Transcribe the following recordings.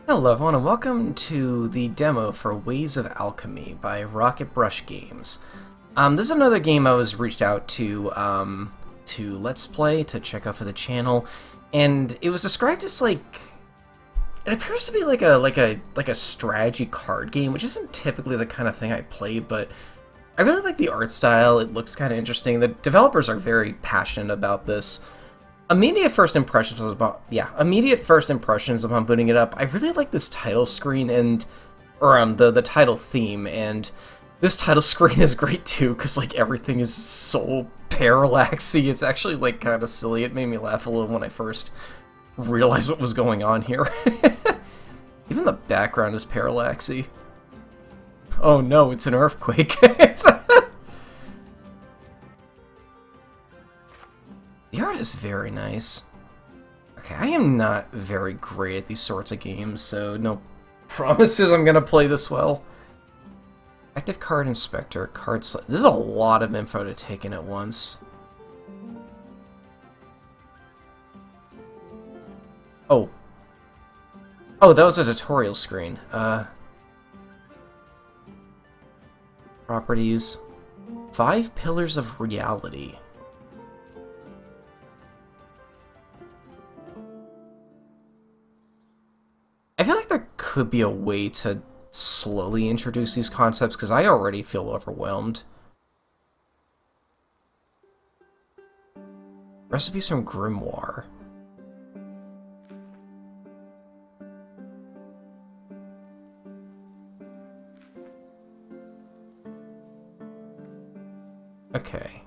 Hello everyone and welcome to the demo for Ways of Alchemy by Rocket Brush Games. This is another game I was reached out to Let's Play, to check out for the channel, and it was described as it appears to be like a strategy card game, which isn't typically the kind of thing I play, but I really like the art style. It looks kind of interesting. The developers are very passionate about this. Immediate first impressions upon booting it up. I really like this title screen the title theme, and this title screen is great too because like everything is so parallaxy. It's actually like kind of silly. It made me laugh a little when I first realized what was going on here. Even the background is parallaxy. Oh no, it's an earthquake. The art is very nice. Okay, I am not very great at these sorts of games, so no promises I'm gonna play this well. Active card inspector, this is a lot of info to take in at once. Oh. Oh, that was a tutorial screen. Properties. 5 pillars of reality. I feel like there could be a way to slowly introduce these concepts, because I already feel overwhelmed. Recipes from Grimoire. Okay.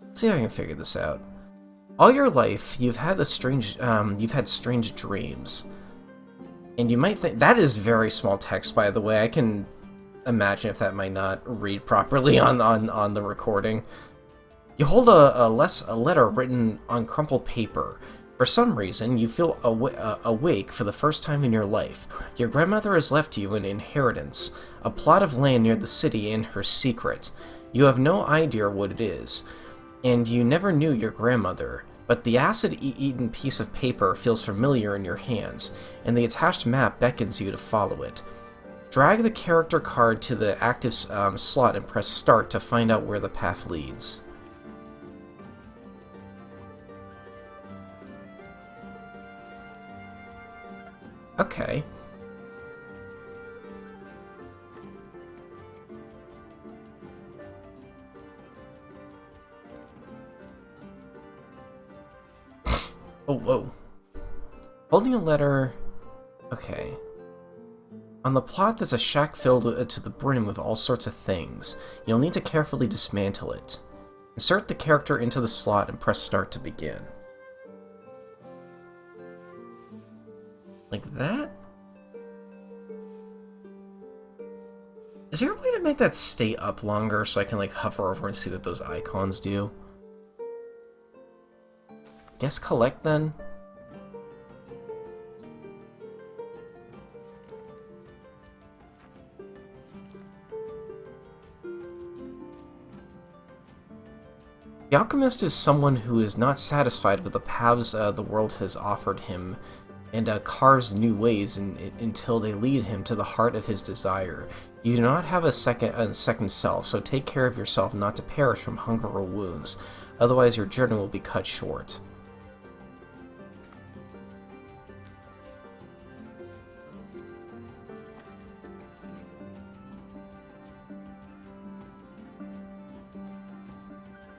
Let's see if I can figure this out. All your life, you've had strange dreams. And you might think that is very small text, by the way. I can imagine if that might not read properly on the recording. You hold a letter written on crumpled paper. For some reason, you feel awake for the first time in your life. Your grandmother has left you an inheritance, a plot of land near the city and her secret. You have no idea what it is, and you never knew your grandmother. But the acid-eaten piece of paper feels familiar in your hands, and the attached map beckons you to follow it. Drag the character card to the active slot and press start to find out where the path leads. Okay. Oh, whoa. Holding a letter... Okay. On the plot, there's a shack filled to the brim with all sorts of things. You'll need to carefully dismantle it. Insert the character into the slot and press start to begin. Like that? Is there a way to make that stay up longer so I can like hover over and see what those icons do? Guess collect then? The alchemist is someone who is not satisfied with the paths the world has offered him, and carves new ways until they lead him to the heart of his desire. You do not have a second self, so take care of yourself not to perish from hunger or wounds, otherwise your journey will be cut short.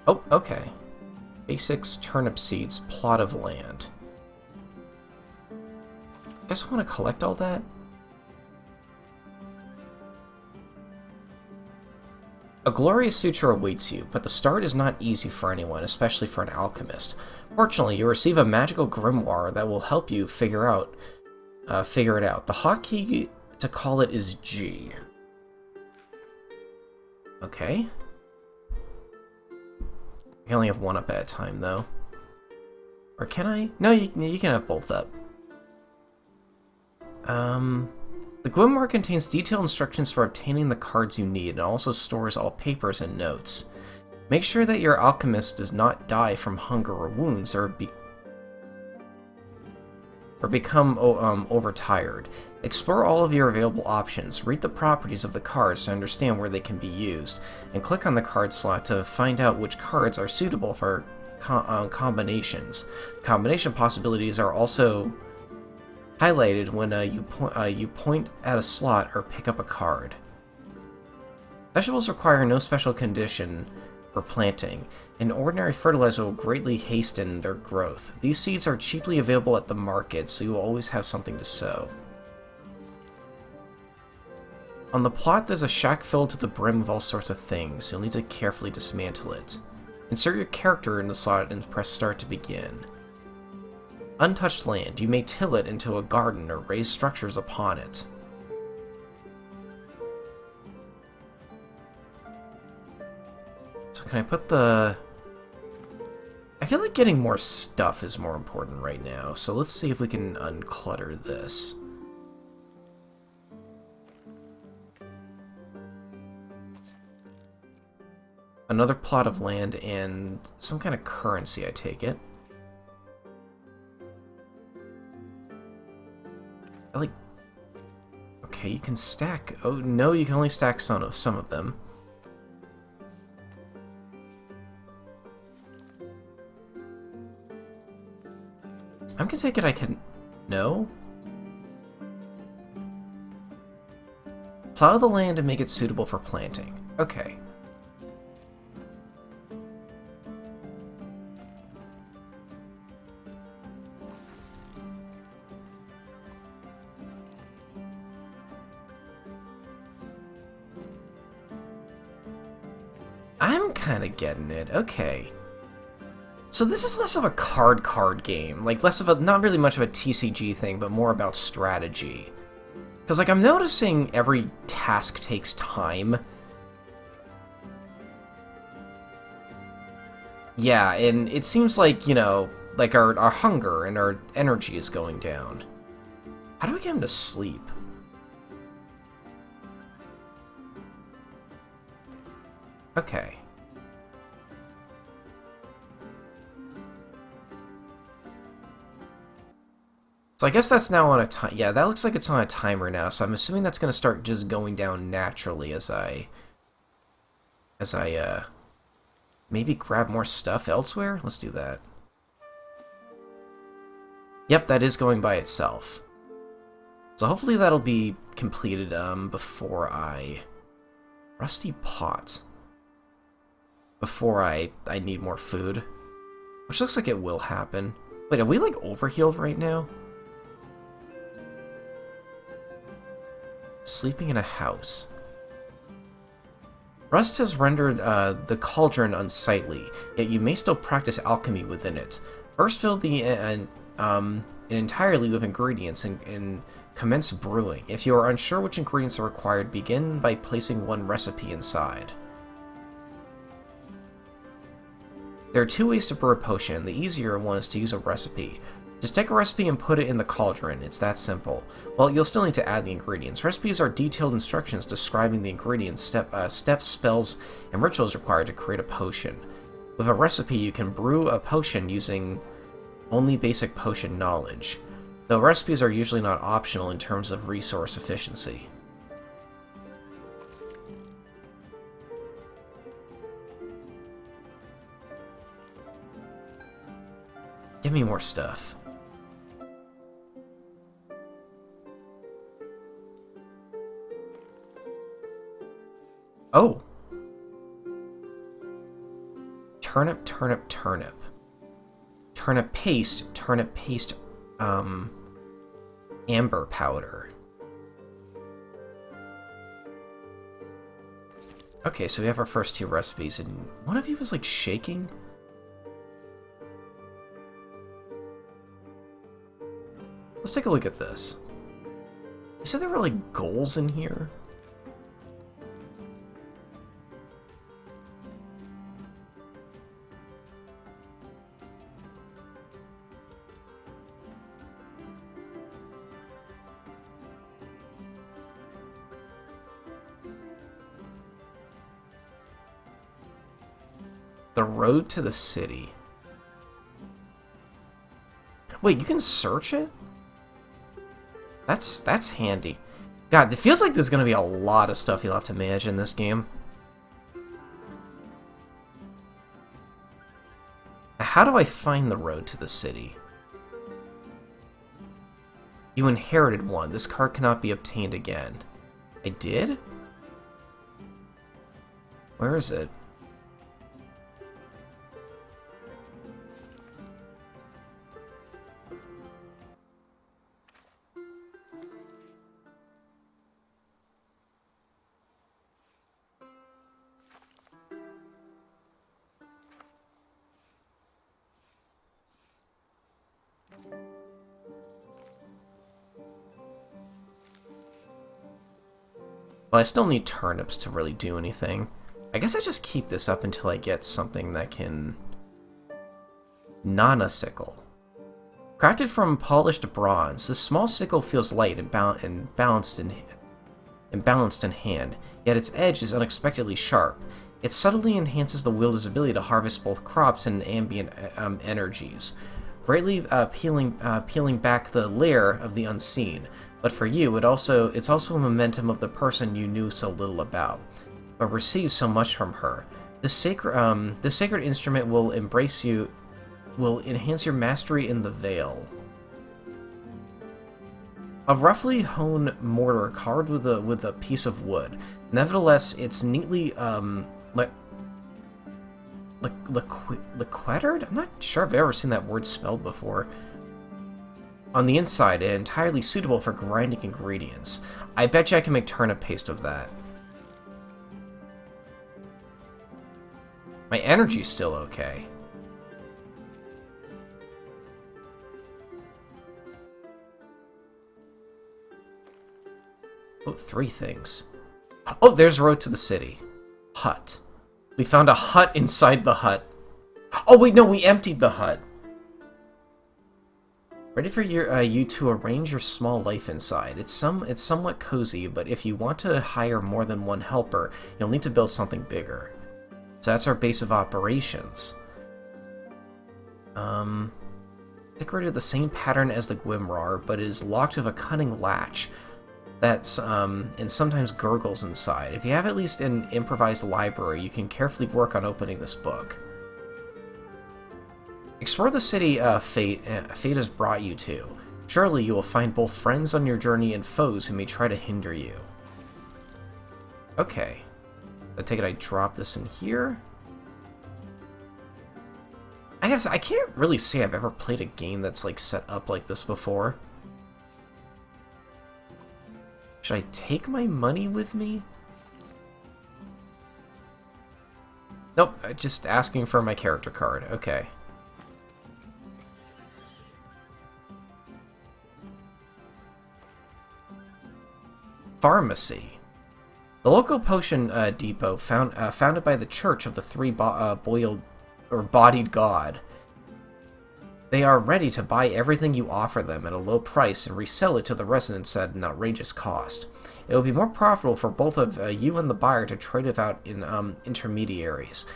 Oh, okay. Basics, turnip seeds, plot of land. Guess I want to collect all that? A glorious future awaits you, but the start is not easy for anyone, especially for an alchemist. Fortunately, you receive a magical grimoire that will help you figure it out. The hotkey to call it is G. Okay. I can only have one up at a time, though. Or can I? No, you can have both up. The grimoire contains detailed instructions for obtaining the cards you need, and also stores all papers and notes. Make sure that your alchemist does not die from hunger or wounds, or be... or become overtired. Explore all of your available options, read the properties of the cards to understand where they can be used, and click on the card slot to find out which cards are suitable for combinations. Combination possibilities are also highlighted when you point at a slot or pick up a card. Vegetables require no special condition for planting, and ordinary fertilizer will greatly hasten their growth. These seeds are cheaply available at the market, so you will always have something to sow. On the plot, there's a shack filled to the brim with all sorts of things. You'll need to carefully dismantle it. Insert your character in the slot and press start to begin. Untouched land. You may till it into a garden or raise structures upon it. So can I put the... I feel like getting more stuff is more important right now, so let's see if we can unclutter this. Another plot of land and some kind of currency, I take it. Okay, you can stack... Oh, no, you can only stack some of them. I'm gonna take it I can... No? Plow the land and make it suitable for planting. Okay. I'm kind of getting it. Okay. So this is less of a card game. Like, less of a... Not really much of a TCG thing, but more about strategy. Because, like, I'm noticing every task takes time. Yeah, and it seems like, you know, like our hunger and our energy is going down. How do we get him to sleep? Okay. So I guess that's now on a time. Yeah, that looks like it's on a timer now. So I'm assuming that's going to start just going down naturally as I maybe grab more stuff elsewhere. Let's do that. Yep, that is going by itself. So hopefully that'll be completed before I... Rusty pot. Before I need more food. Which looks like it will happen. Wait, are we like overhealed right now? Sleeping in a house. Rust has rendered the cauldron unsightly, yet you may still practice alchemy within it. First fill it entirely with ingredients and commence brewing. If you are unsure which ingredients are required, begin by placing one recipe inside. There are two ways to brew a potion. The easier one is to use a recipe. Just take a recipe and put it in the cauldron. It's that simple. Well, you'll still need to add the ingredients. Recipes are detailed instructions describing the ingredients, steps, spells, and rituals required to create a potion. With a recipe, you can brew a potion using only basic potion knowledge, though recipes are usually not optional in terms of resource efficiency. Give me more stuff. Oh! Turnip, turnip, turnip. Turnip paste, amber powder. Okay, so we have our first two recipes, and one of you was like shaking? Let's take a look at this. You said there were like goals in here? The road to the city. Wait, you can search it? That's handy. God, it feels like there's gonna be a lot of stuff you'll have to manage in this game. How do I find the road to the city? You inherited one. This card cannot be obtained again. I did? Where is it? Well, I still need turnips to really do anything. I guess I just keep this up until I get something that can... Nana sickle. Crafted from polished bronze, this small sickle feels light and balanced in hand, yet its edge is unexpectedly sharp. It subtly enhances the wielder's ability to harvest both crops and ambient energies, greatly peeling back the lair of the unseen. But for you, it's also a momentum of the person you knew so little about, but received so much from her. This sacred instrument will enhance your mastery in the Veil. A roughly honed mortar carved with a piece of wood. Nevertheless, it's neatly liquettered? I'm not sure I've ever seen that word spelled before. On the inside, and entirely suitable for grinding ingredients. I bet you I can make turnip paste of that. My energy's still okay. Oh, 3 things. Oh, there's road to the city. Hut. We found a hut inside the hut. Oh wait, no, we emptied the hut. Ready for you to arrange your small life inside. It's somewhat cozy, but if you want to hire more than one helper, you'll need to build something bigger. So that's our base of operations. Decorated the same pattern as the Gwimrar, but is locked with a cunning latch that's and sometimes gurgles inside. If you have at least an improvised library, you can carefully work on opening this book. Explore the city fate has brought you to. Surely you will find both friends on your journey and foes who may try to hinder you. Okay. I take it I drop this in here. I guess I can't really say I've ever played a game that's like set up like this before. Should I take my money with me? Nope, just asking for my character card. Okay. Pharmacy. The local potion depot, founded by the Church of the Bodied God. They are ready to buy everything you offer them at a low price and resell it to the residents at an outrageous cost. It will be more profitable for both of you and the buyer to trade without intermediaries,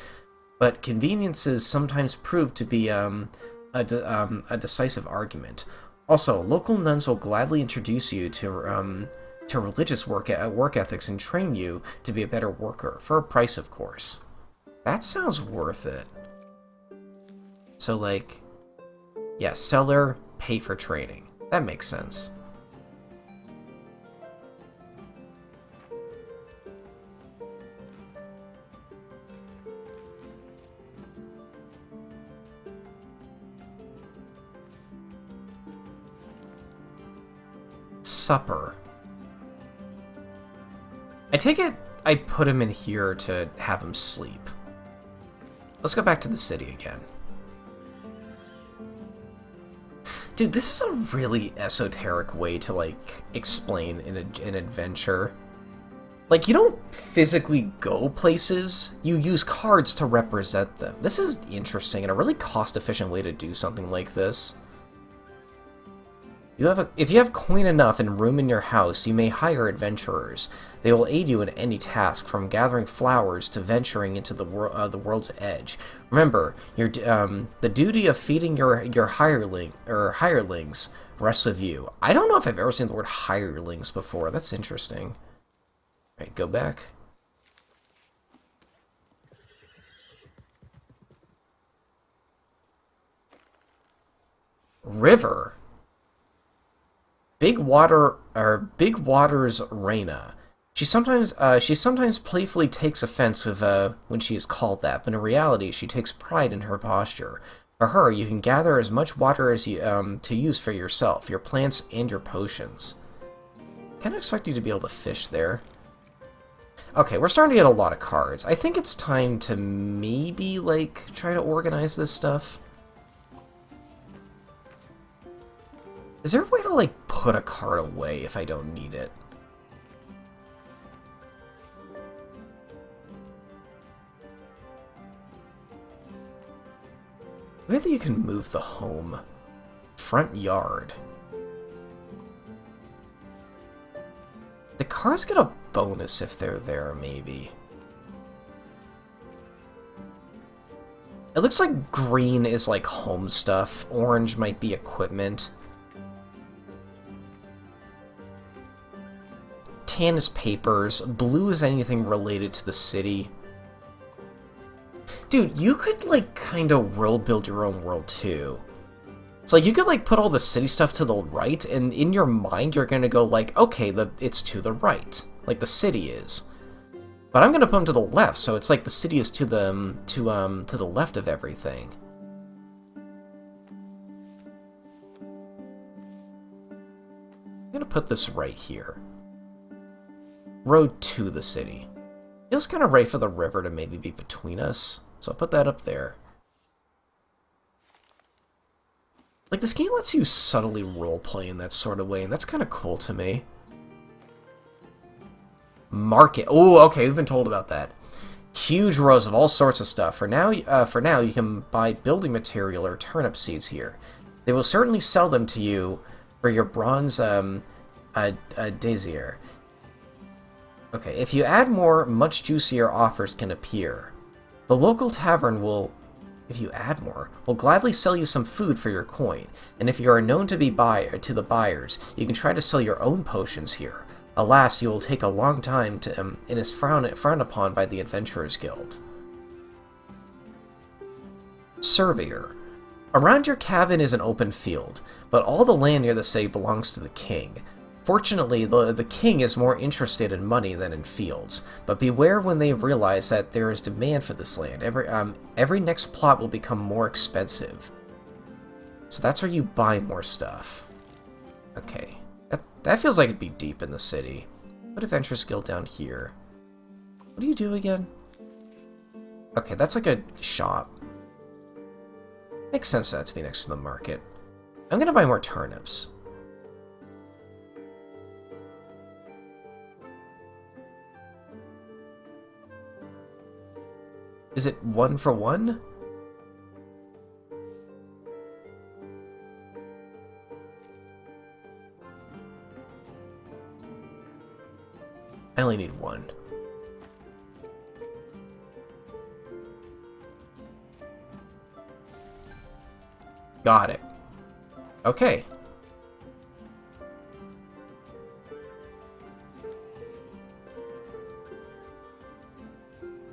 but conveniences sometimes prove to be a decisive argument. Also, local nuns will gladly introduce you to religious work ethics and train you to be a better worker, for a price, of course. That sounds worth it. So, like, yeah, seller, pay for training. That makes sense. Supper. I take it I put him in here to have him sleep. Let's go back to the city again. Dude, this is a really esoteric way to, like, explain an adventure. Like, you don't physically go places, you use cards to represent them. This is interesting and a really cost-efficient way to do something like this. If you have coin enough and room in your house, you may hire adventurers. They will aid you in any task, from gathering flowers to venturing into the world's edge. Remember, the duty of feeding your hirelings impressive view. I don't know if I've ever seen the word hirelings before. That's interesting. Alright, go back. River. Big Waters Reina. She sometimes playfully takes offense with when she is called that, but in reality, she takes pride in her posture. For her, you can gather as much water as you to use for yourself, your plants, and your potions. Kind of expect you to be able to fish there. Okay, we're starting to get a lot of cards. I think it's time to maybe, like, try to organize this stuff. Is there a way to, like, put a card away if I don't need it? Maybe you can move the home. Front yard. The cards get a bonus if they're there, maybe. It looks like green is like home stuff. Orange might be equipment. Tan is papers. Blue is anything related to the city. Dude, you could, like, kind of world build your own world, too. So, like, you could, like, put all the city stuff to the right, and in your mind, you're gonna go, like, okay, it's to the right. Like, the city is. But I'm gonna put them to the left, so it's like the city is to the left of everything. I'm gonna put this right here. Road to the city. Feels kind of right for the river to maybe be between us, so I'll put that up there. Like, this game lets you subtly roleplay in that sort of way, and that's kind of cool to me. Market. Oh, okay, we've been told about that. Huge rows of all sorts of stuff. For now, you can buy building material or turnip seeds here. They will certainly sell them to you for your bronze dasier. Okay, if you add more, much juicier offers can appear. The local tavern will, if you add more, will gladly sell you some food for your coin, and if you are known to be to the buyers, you can try to sell your own potions here. Alas, you will take a long time to, and is frowned upon by the Adventurers Guild. Surveyor. Around your cabin is an open field, but all the land near the city belongs to the king. Fortunately, the king is more interested in money than in fields, but beware when they realize that there is demand for this land. Every next plot will become more expensive. So that's where you buy more stuff. Okay. That feels like it'd be deep in the city. Put Adventurers Guild down here. What do you do again? Okay, that's like a shop. Makes sense for that to be next to the market. I'm gonna buy more turnips. Is it 1 for 1? I only need 1. Got it. Okay.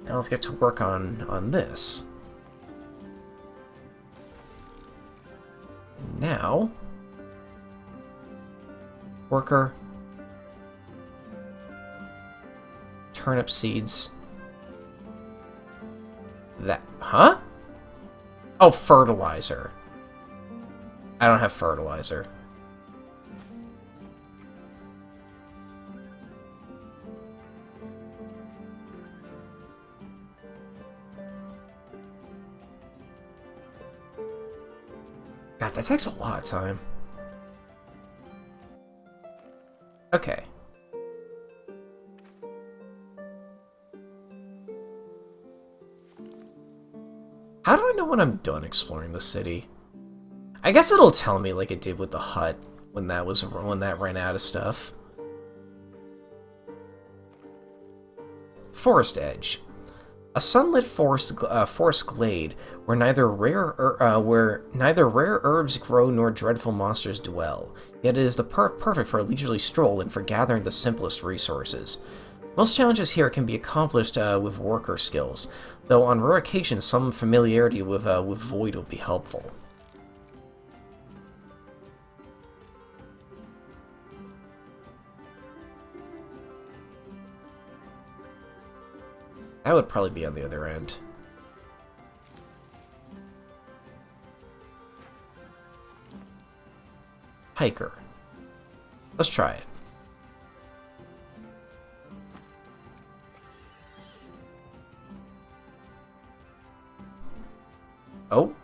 Now let's get to work on this. Now, worker, turnip seeds. That, huh? Oh, fertilizer. I don't have fertilizer. God, that takes a lot of time. Okay. How do I know when I'm done exploring the city? I guess it'll tell me like it did with the hut when that ran out of stuff. Forest Edge. A sunlit forest glade where neither rare herbs grow nor dreadful monsters dwell. Yet it is the perfect for a leisurely stroll and for gathering the simplest resources. Most challenges here can be accomplished with worker skills, though on rare occasions some familiarity with Void will be helpful. That would probably be on the other end. Hiker. Let's try it. Oh.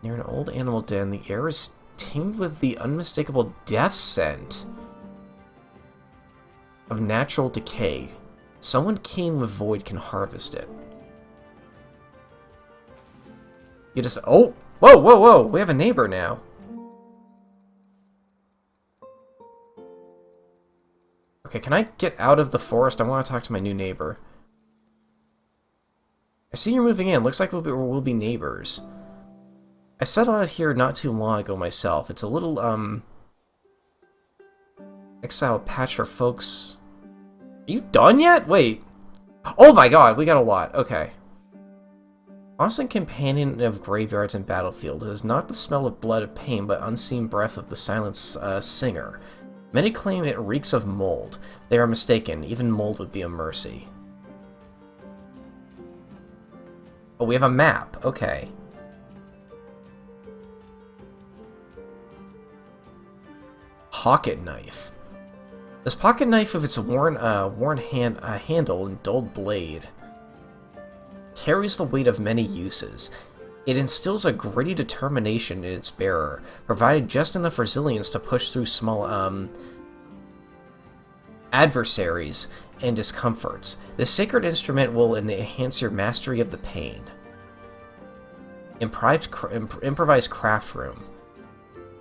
Near an old animal den, the air is tinged with the unmistakable death scent of natural decay. Someone keen with Void can harvest it. You just... Oh! Whoa, whoa, whoa! We have a neighbor now. Okay, can I get out of the forest? I want to talk to my new neighbor. I see you're moving in. Looks like we'll be neighbors. I settled out here not too long ago myself. It's a little, exile patch for folks. Are you done yet? Wait. Oh my god, we got a lot. Okay. Constant companion of graveyards and battlefield. It is not the smell of blood of pain, but unseen breath of the silent singer. Many claim it reeks of mold. They are mistaken. Even mold would be a mercy. Oh, we have a map. Okay. Pocket knife. This pocket knife with its worn handle and dulled blade carries the weight of many uses. It instills a gritty determination in its bearer, provided just enough resilience to push through small adversaries and discomforts. This sacred instrument will enhance your mastery of the pain. Improvised craft room.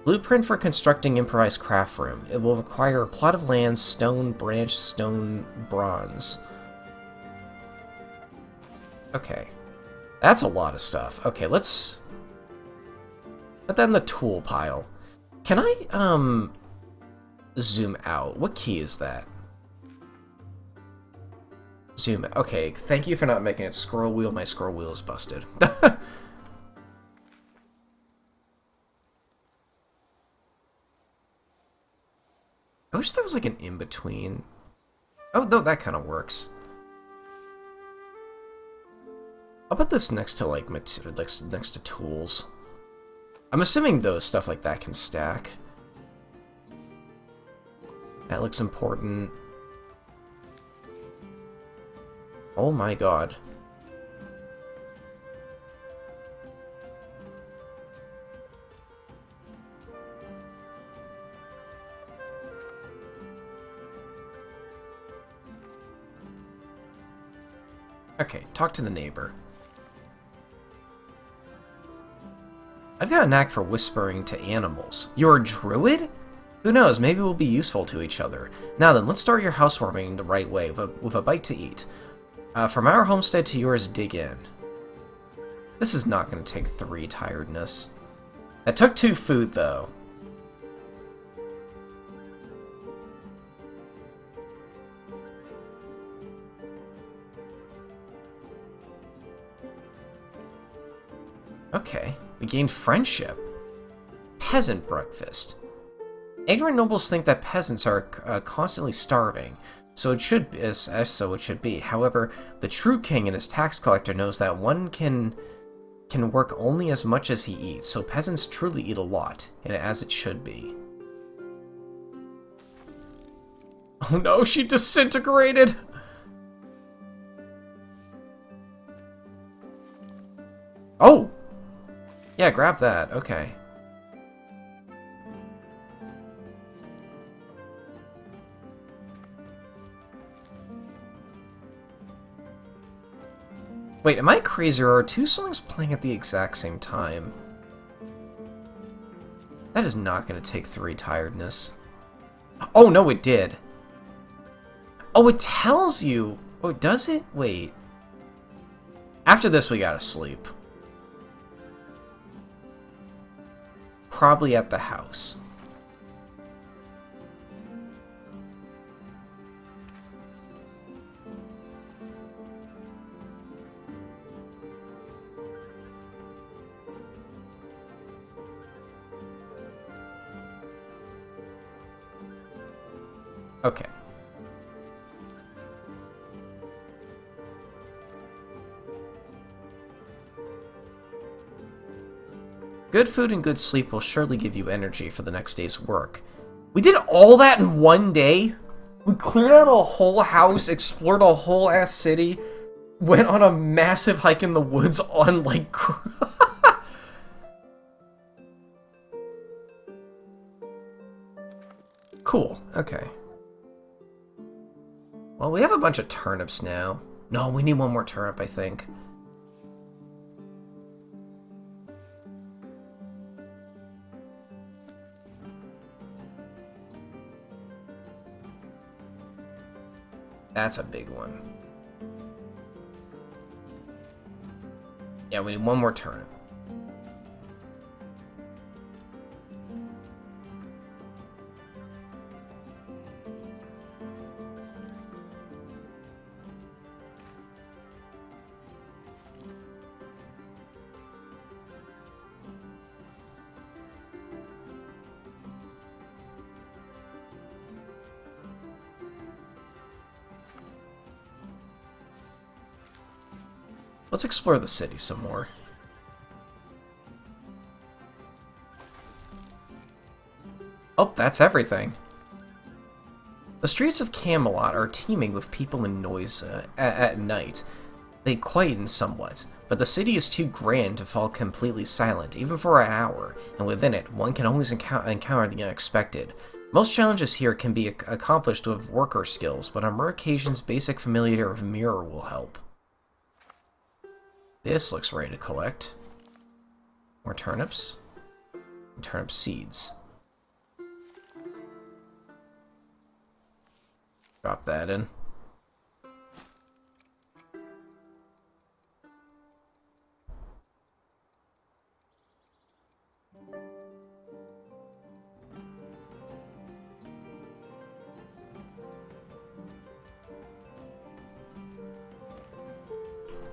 Blueprint for constructing improvised craft room. It will require a plot of land, stone, branch, stone, bronze. Okay. That's a lot of stuff. Okay, let's put that in the tool pile. Can I, zoom out? What key is that? Zoom out. Okay, thank you for not making it scroll wheel. My scroll wheel is busted. I wish there was like an in-between. Oh, no, that kind of works. I'll put this next to like next to tools. I'm assuming those stuff like that can stack. That looks important. Oh my god. Okay, talk to the neighbor. I've got a knack for whispering to animals. You're a druid? Who knows, maybe we'll be useful to each other. Now then, let's start your housewarming the right way, with a bite to eat. From our homestead to yours, dig in. This is not going to take 3 tiredness. That took 2 food, though. Okay, we gained friendship. Peasant breakfast. Ignorant nobles think that peasants are constantly starving, so it should be. However, the true king and his tax collector knows that one can work only as much as he eats, so peasants truly eat a lot, and as it should be. Oh no, she disintegrated! Oh! Yeah, grab that. Okay. Wait, am I crazy, or are 2 songs playing at the exact same time? That is not going to take 3 tiredness. Oh, no, it did. Oh, it tells you. Oh, does it? Wait. After this, we gotta sleep. Probably at the house. Okay. Good food and good sleep will surely give you energy for the next day's work. We did all that in one day? We cleared out a whole house, explored a whole ass city, went on a massive hike in the woods on, like... Cool, okay. Well, we have a bunch of turnips now. No, we need one more turnip, I think. That's a big one. Yeah, we need one more turnip. Let's explore the city some more. Oh, that's everything. The streets of Camelot are teeming with people and noise at night. They quieten somewhat, but the city is too grand to fall completely silent, even for an hour, and within it, one can always encounter the unexpected. Most challenges here can be accomplished with worker skills, but on rare occasions, basic familiarity of mirror will help. This looks ready to collect. More turnips. And turnip seeds. Drop that in.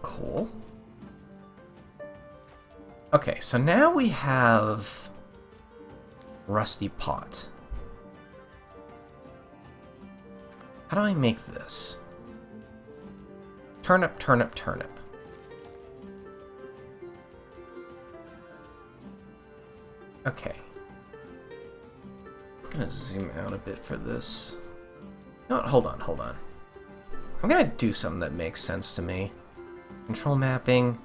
Cool. Okay, so now we have Rusty Pot. How do I make this? Turnip, turnip, turnip. Okay. I'm gonna zoom out a bit for this. No, hold on, hold on. I'm gonna do something that makes sense to me. Control mapping.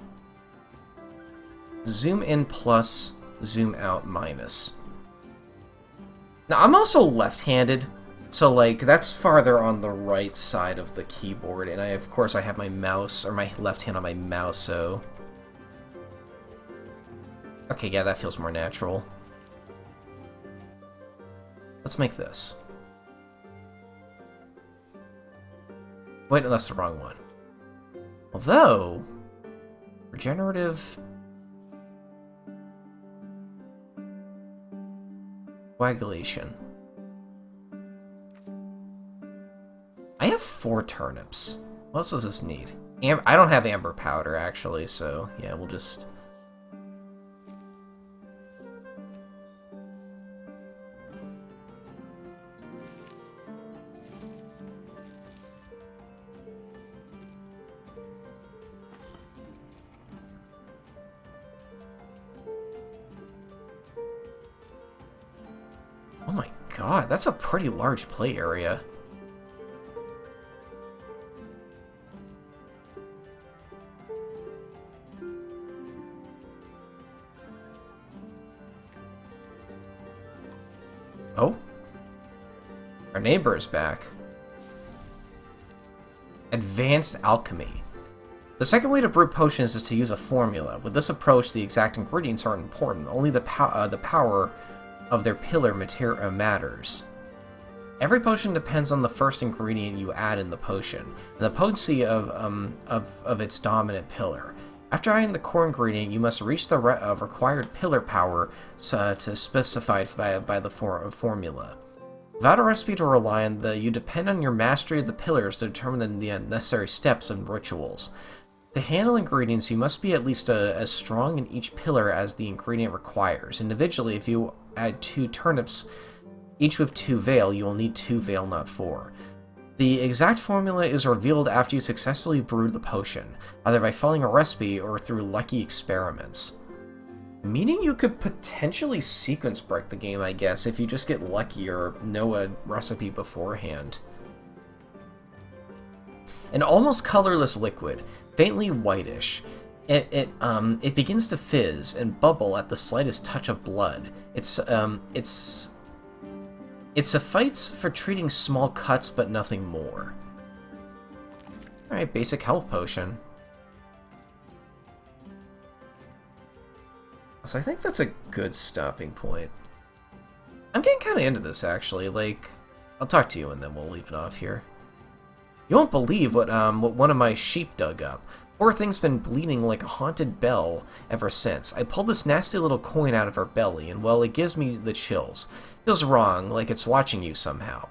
Zoom in plus, zoom out minus. Now, I'm also left-handed, so, like, that's farther on the right side of the keyboard, and of course, I have my mouse, or my left hand on my mouse, so... Okay, yeah, that feels more natural. Let's make this. Wait, no, that's the wrong one. Although... Regenerative... Coagulation. I have 4 turnips. What else does this need? I don't have amber powder, actually, so yeah, we'll just... Oh my god, that's a pretty large play area. Oh? Our neighbor is back. Advanced Alchemy. The second way to brew potions is to use a formula. With this approach, the exact ingredients aren't important. Only the power of their pillar matters. Every potion depends on the first ingredient you add in the potion, and the potency of its dominant pillar. After adding the core ingredient, you must reach the required pillar power to specified by the formula. Without a recipe to rely on, you depend on your mastery of the pillars to determine the necessary steps and rituals. To handle ingredients, you must be at least as strong in each pillar as the ingredient requires. Individually, if you add 2 turnips, each with 2 veil, you will need 2 veil, not 4. The exact formula is revealed after you successfully brew the potion, either by following a recipe or through lucky experiments. Meaning you could potentially sequence break the game, I guess, if you just get lucky or know a recipe beforehand. An almost colorless liquid, faintly whitish. It begins to fizz and bubble at the slightest touch of blood. It suffices for treating small cuts, but nothing more. Alright, basic health potion. So I think that's a good stopping point. I'm getting kind of into this, actually. Like, I'll talk to you and then we'll leave it off here. You won't believe what one of my sheep dug up. Poor thing's been bleeding like a haunted bell ever since. I pulled this nasty little coin out of her belly, and well, it gives me the chills. Feels wrong, like it's watching you somehow.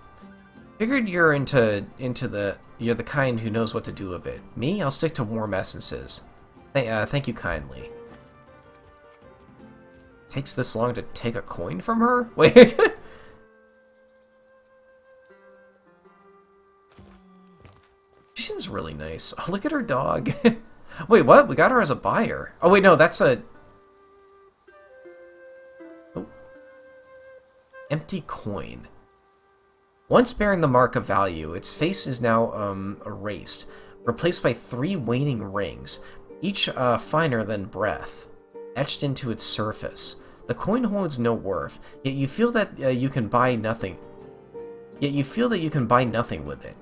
Figured you're you're the kind who knows what to do with it. Me, I'll stick to warm essences. Thank you kindly. Takes this long to take a coin from her? Wait. She seems really nice. Oh, look at her dog. Wait, what? We got her as a buyer. Oh, wait, no, that's a... Oh. Empty coin. Once bearing the mark of value, its face is now erased, replaced by 3 waning rings, each finer than breath, etched into its surface. The coin holds no worth, yet you feel that you can buy nothing. Yet you feel that you can buy nothing with it.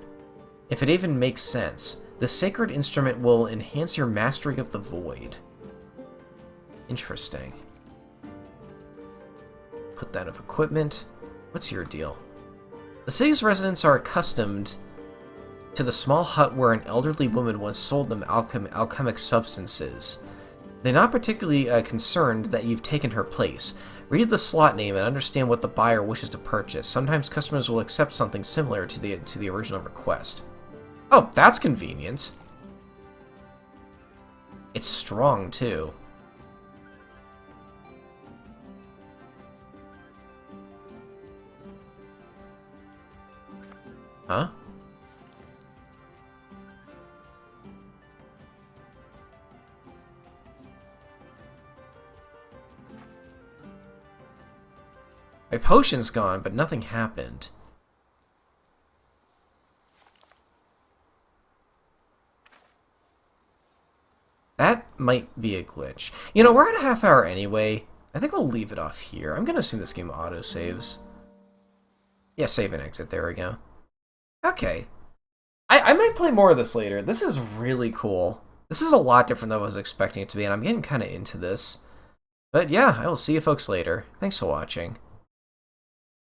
If it even makes sense, the sacred instrument will enhance your mastery of the void. Interesting. Put that of equipment. What's your deal? The city's residents are accustomed to the small hut where an elderly woman once sold them alchemic substances. They're not particularly concerned that you've taken her place. Read the slot name and understand what the buyer wishes to purchase. Sometimes customers will accept something similar to the original request. Oh, that's convenient. It's strong, too. Huh? My potion's gone, but nothing happened. That might be a glitch. You know, we're at a half hour anyway. I think we'll leave it off here. I'm gonna assume this game auto-saves. Yeah, save and exit. There we go. Okay. I might play more of this later. This is really cool. This is a lot different than I was expecting it to be, and I'm getting kind of into this. But yeah, I will see you folks later. Thanks for watching.